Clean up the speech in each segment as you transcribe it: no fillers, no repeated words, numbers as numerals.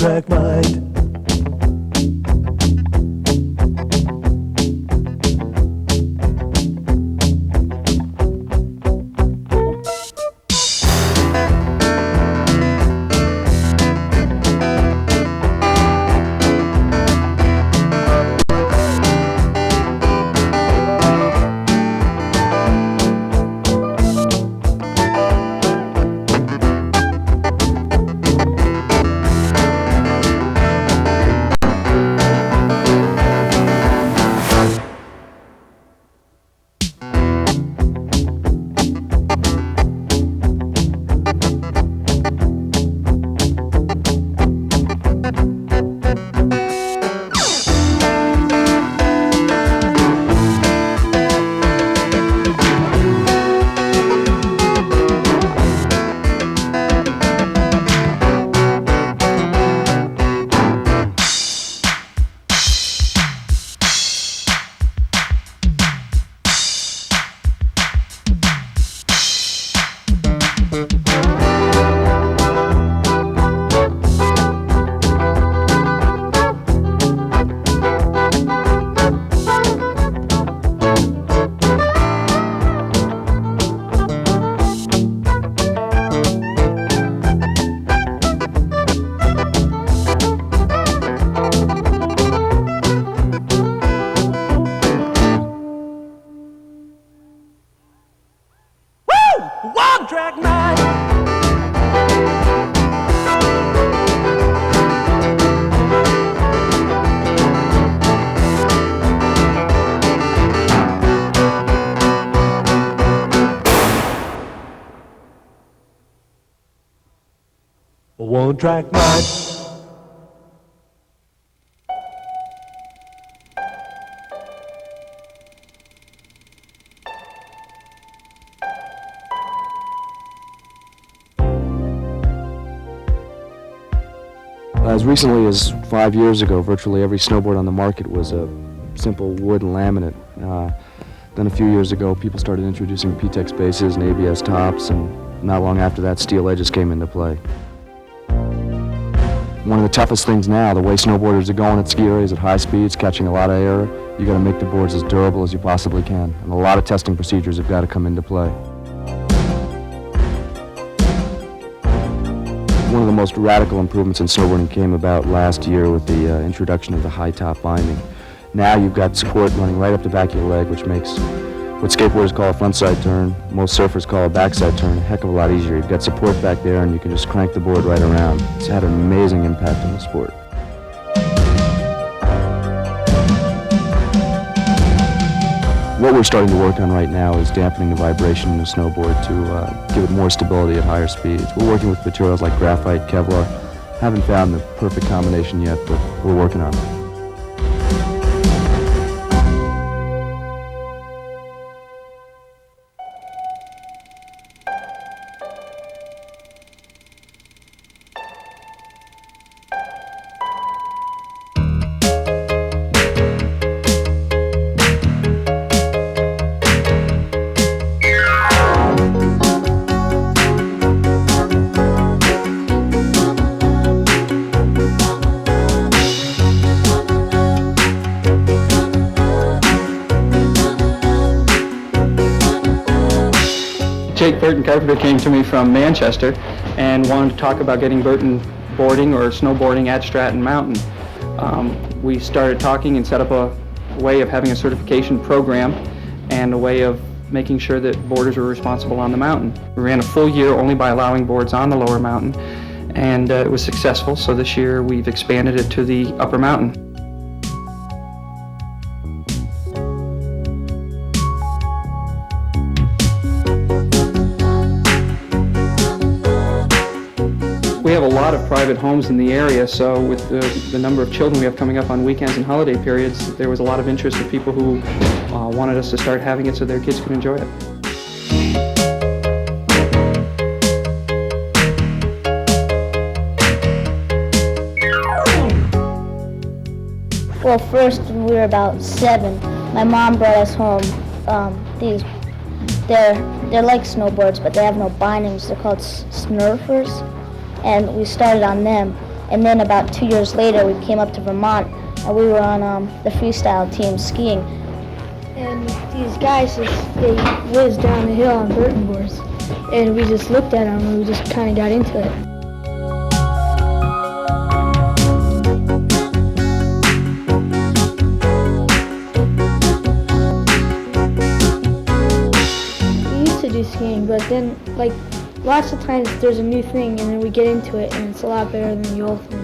one-track mind. One-track mind. As recently as 5 years ago, virtually every snowboard on the market was a simple wood laminate. Then a few years ago, people started introducing PTEX bases and ABS tops, and not long after that, steel edges came into play. One of the toughest things now, the way snowboarders are going at ski areas at high speeds, catching a lot of air, you got to make the boards as durable as you possibly can, and a lot of testing procedures have got to come into play. One of the most radical improvements in snowboarding came about last year with the introduction of the high top binding. Now you've got support running right up the back of your leg, which makes what skateboarders call a frontside turn, most surfers call a backside turn, a heck of a lot easier. You've got support back there and you can just crank the board right around. It's had an amazing impact on the sport. What we're starting to work on right now is dampening the vibration in the snowboard to give it more stability at higher speeds. We're working with materials like graphite, Kevlar. Haven't found the perfect combination yet, but we're working on it. Burton Carpenter came to me from Manchester and wanted to talk about getting Burton boarding or snowboarding at Stratton Mountain. We started talking and set up a way of having a certification program and a way of making sure that boarders were responsible on the mountain. We ran a full year only by allowing boards on the lower mountain, and it was successful, so this year we've expanded it to the upper mountain. We have a lot of private homes in the area, so with the number of children we have coming up on weekends and holiday periods, there was a lot of interest of people who wanted us to start having it so their kids could enjoy it. Well, first when we were about 7, my mom brought us home they're like snowboards, but they have no bindings. They're called snurfers. And we started on them. And then about 2 years later, we came up to Vermont, and we were on the freestyle team skiing. And these guys, they whizzed down the hill on Burton boards. And we just looked at them, and we just kind of got into it. We used to do skiing, but then, like, lots of times there's a new thing, and then we get into it, and it's a lot better than the old thing.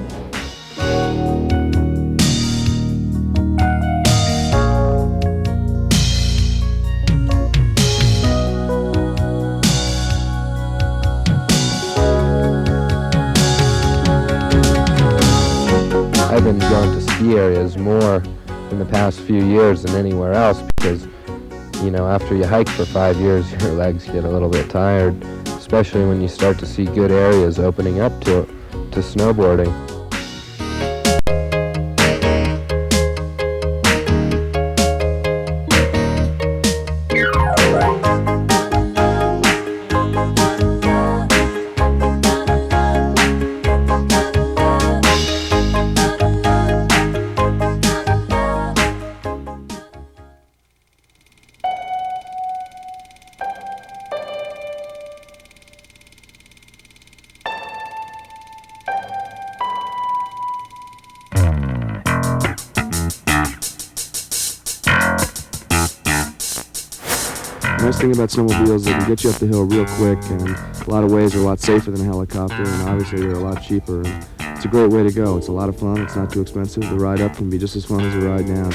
I've been going to ski areas more in the past few years than anywhere else because, you know, after you hike for 5 years, your legs get a little bit tired, especially when you start to see good areas opening up to snowboarding. The nice thing about snowmobiles is they can get you up the hill real quick, and a lot of ways are a lot safer than a helicopter, and obviously they're a lot cheaper. And it's a great way to go. It's a lot of fun. It's not too expensive. The ride up can be just as fun as the ride down.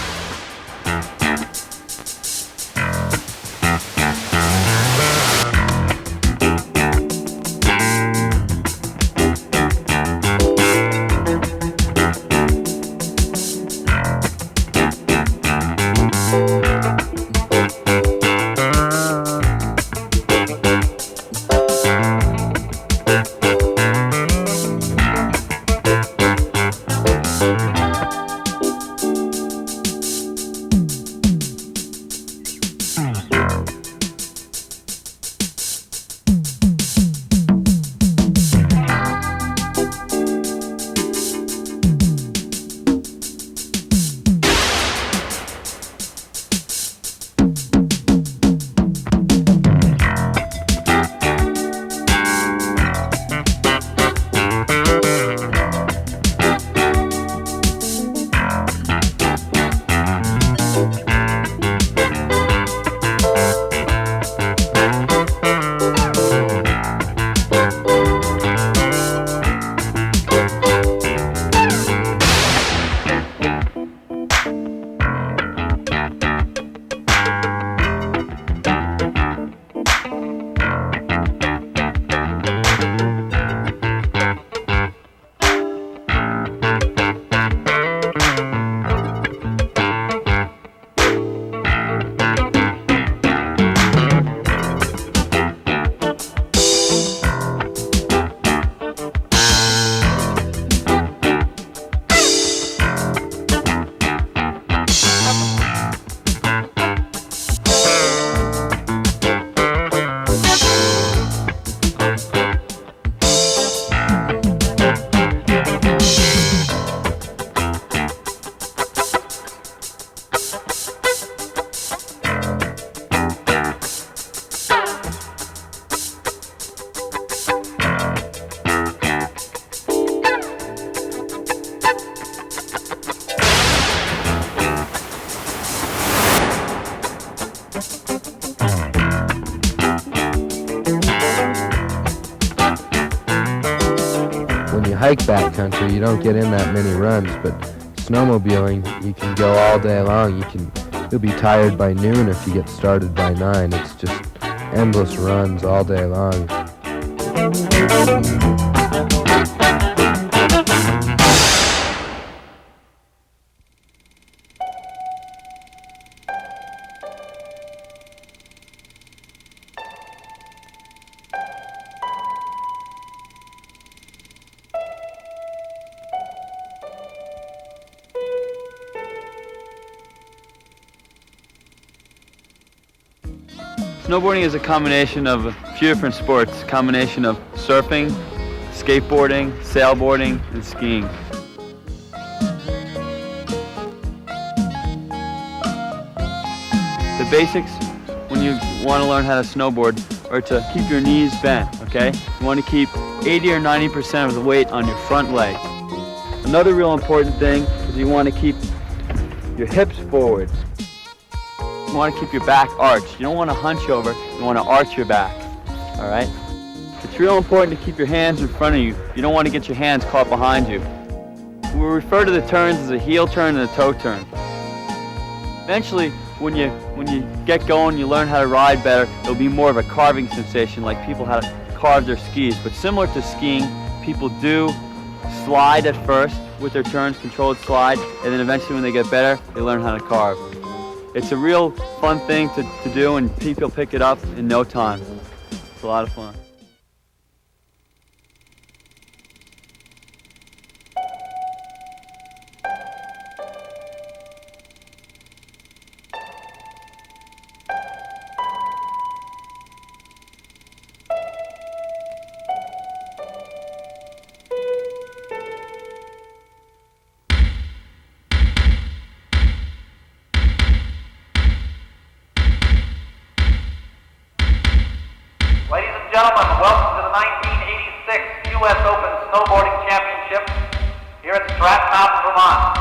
hike backcountry, you don't get in that many runs, but snowmobiling, you can go all day long. You'll be tired by noon if you get started by 9. It's just endless runs all day long. Snowboarding is a combination of a few different sports, a combination of surfing, skateboarding, sailboarding, and skiing. The basics when you want to learn how to snowboard are to keep your knees bent, okay? You want to keep 80 or 90% of the weight on your front leg. Another real important thing is you want to keep your hips forward. You want to keep your back arched. You don't want to hunch over, you want to arch your back, all right? It's real important to keep your hands in front of you. You don't want to get your hands caught behind you. We refer to the turns as a heel turn and a toe turn. Eventually, when you get going, you learn how to ride better, it'll be more of a carving sensation, like people how to carve their skis. But similar to skiing, people do slide at first with their turns, controlled slide, and then eventually when they get better, they learn how to carve. It's a real fun thing to do, and people pick it up in no time. It's a lot of fun. Ladies and gentlemen, welcome to the 1986 U.S. Open Snowboarding Championship here at Stratton Mountain, Vermont.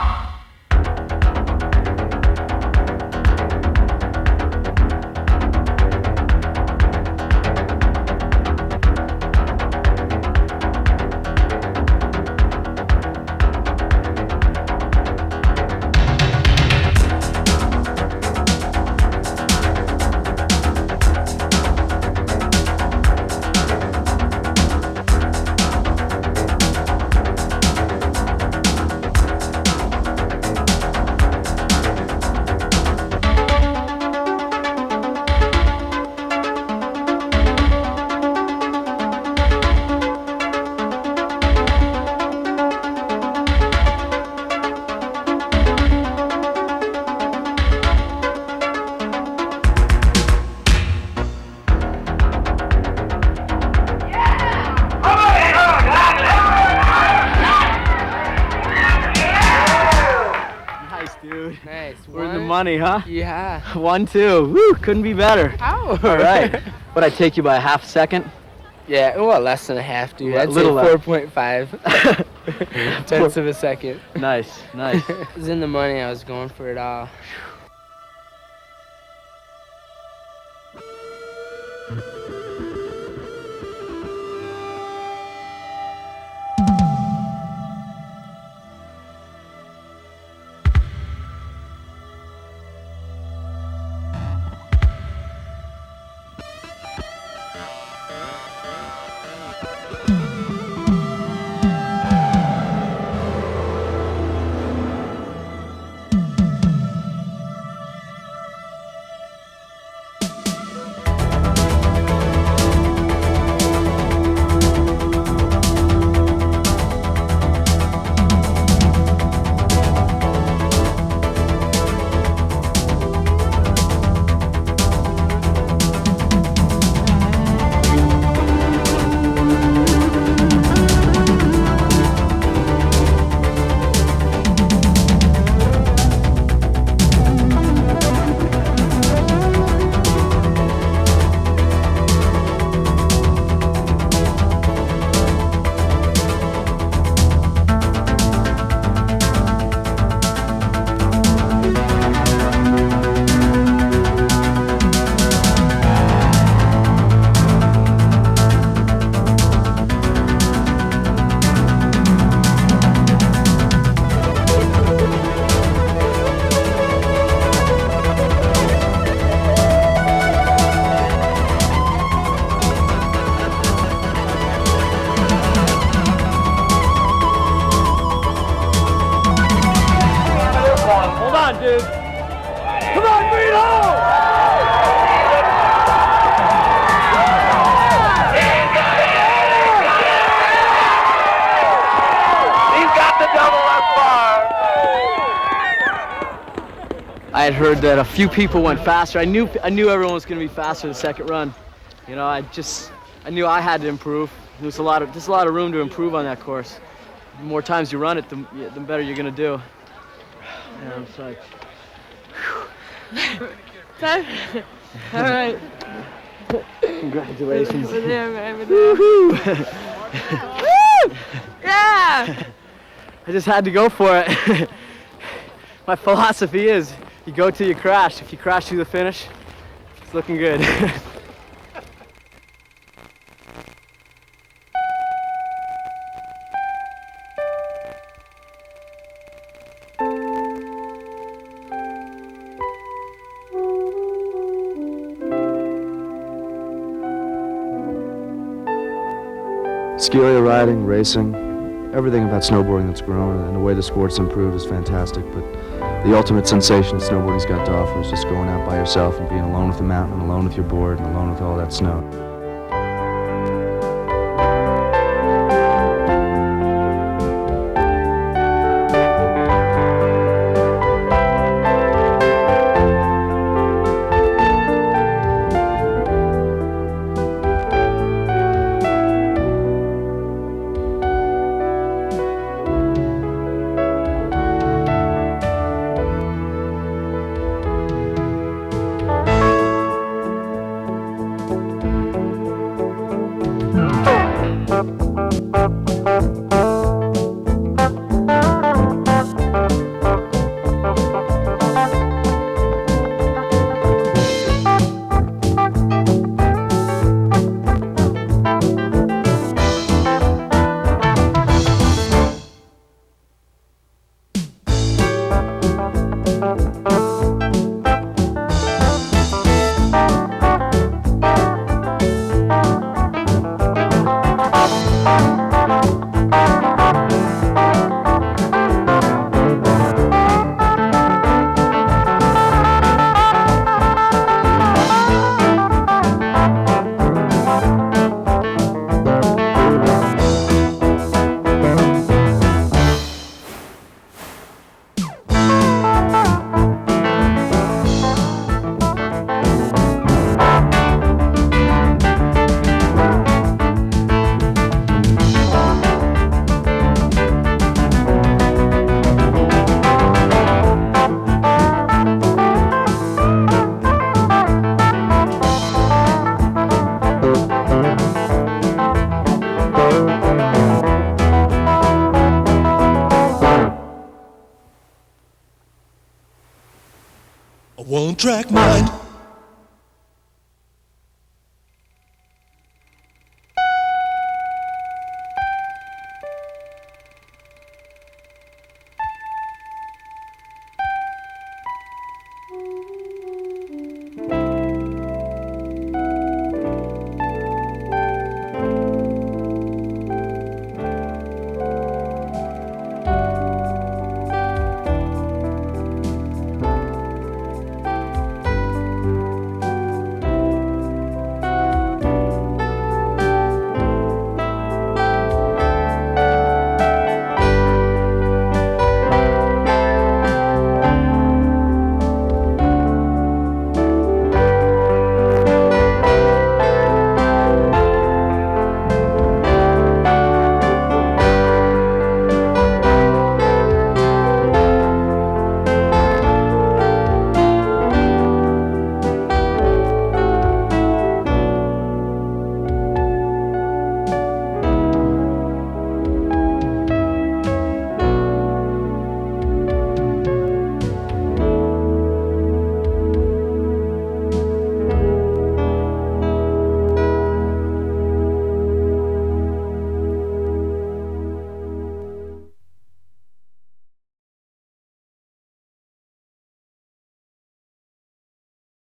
Money, huh? Yeah. 1-2. Woo, couldn't be better. Ow. All right. But I take you by a half second. Yeah, well, less than a half, dude. A I'd little say 4.5 tenths of a second. Nice, nice. It was in the money. I was going for it all. I had heard that a few people went faster. I knew everyone was going to be faster the second run. You know, I knew I had to improve. there's a lot of room to improve on that course. The more times you run it, the better you're gonna do. Yeah, I'm psyched. Time? All right. Congratulations. We're there, man. We're there. Woo! Yeah! I just had to go for it. My philosophy is, you go till you crash. If you crash through the finish, it's looking good. Ski-area riding, racing, everything about snowboarding that's grown and the way the sport's improved is fantastic, but the ultimate sensation that snowboarding's got to offer is just going out by yourself and being alone with the mountain and alone with your board and alone with all that snow. One-track mind.